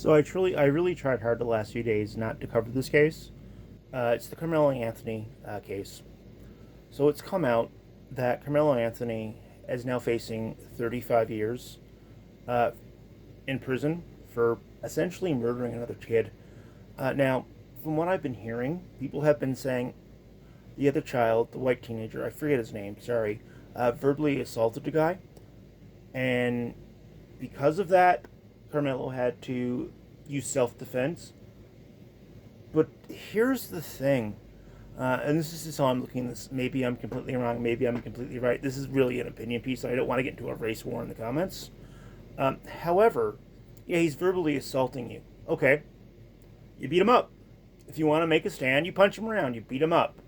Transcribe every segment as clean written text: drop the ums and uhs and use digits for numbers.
So I really tried hard the last few days not to cover this case. It's the Carmelo Anthony case. So it's come out that Carmelo Anthony is now facing 35 years uh, in prison for essentially murdering another kid. Now, from what I've been hearing, people have been saying the other child, the white teenager, I forget his name, sorry, verbally assaulted the guy, and because of that, Carmelo had to use self defense. But here's the thing, and this is just how I'm looking at this. Maybe I'm completely wrong. Maybe I'm completely right. This is really an opinion piece. I don't want to get into a race war in the comments. However, yeah, he's verbally assaulting you. Okay, you beat him up. If you want to make a stand, you punch him around. You beat him up.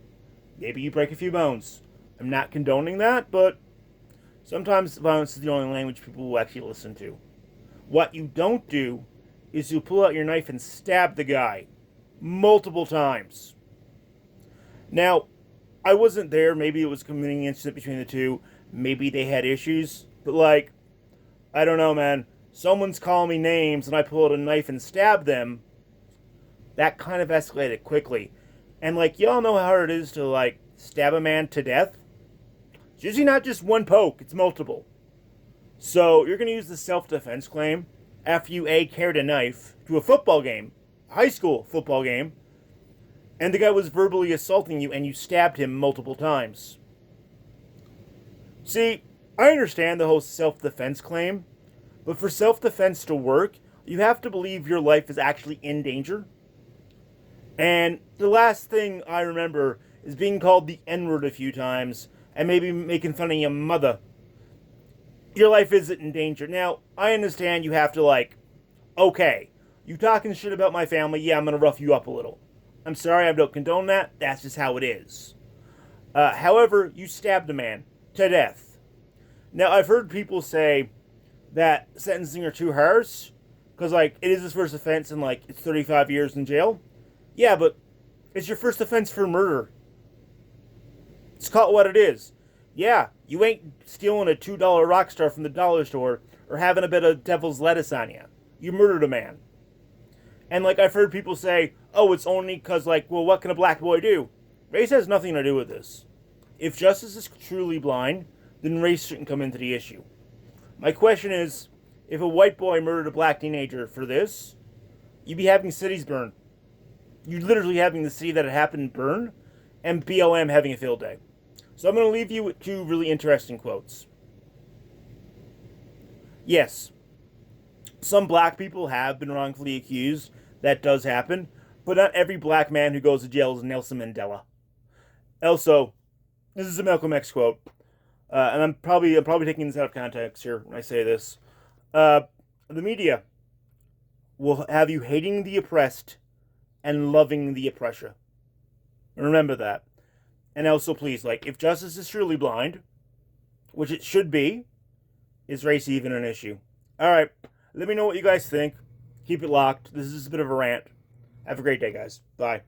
Maybe you break a few bones. I'm not condoning that, but sometimes violence is the only language people will actually listen to. What you don't do is you pull out your knife and stab the guy multiple times. Now, I wasn't there. Maybe it was a committing incident between the two. Maybe they had issues. But, like, I don't know, man. Someone's calling me names and I pull out a knife and stab them. That kind of escalated quickly. And, like, y'all know how hard it is to, like, stab a man to death? It's usually not just one poke, it's multiple. So, you're going to use the self-defense claim after you A, carried a knife to a football game, a high school football game, and the guy was verbally assaulting you and you stabbed him multiple times. See, I understand the whole self-defense claim, but for self-defense to work, you have to believe your life is actually in danger. And the last thing I remember is being called the N-word a few times and maybe making fun of your mother. Your life isn't in danger. Now, I understand you have to, like, okay, you talking shit about my family, yeah, I'm going to rough you up a little. I'm sorry, I don't condone that. That's just how it is. However, you stabbed a man to death. Now, I've heard people say that sentencing are too harsh because, like, it is his first offense and, like, it's 35 years in jail. Yeah, but it's your first offense for murder. It's called what it is. Yeah, you ain't stealing a $2 Rockstar from the dollar store or having a bit of devil's lettuce on you. You murdered a man. And, like, I've heard people say, oh, it's only because, like, well, what can a black boy do? Race has nothing to do with this. If justice is truly blind, then race shouldn't come into the issue. My question is, if a white boy murdered a black teenager for this, you'd be having cities burn. You're literally having the city that it happened burn, and BLM having a field day. So I'm going to leave you with two really interesting quotes. Yes, some black people have been wrongfully accused. That does happen. But not every black man who goes to jail is Nelson Mandela. Also, this is a Malcolm X quote. And I'm probably taking this out of context here when I say this. The media will have you hating the oppressed and loving the oppressor. Remember that. And also, please, like, if justice is truly blind, which it should be, is race even an issue? Alright, let me know what you guys think. Keep it locked. This is a bit of a rant. Have a great day, guys. Bye.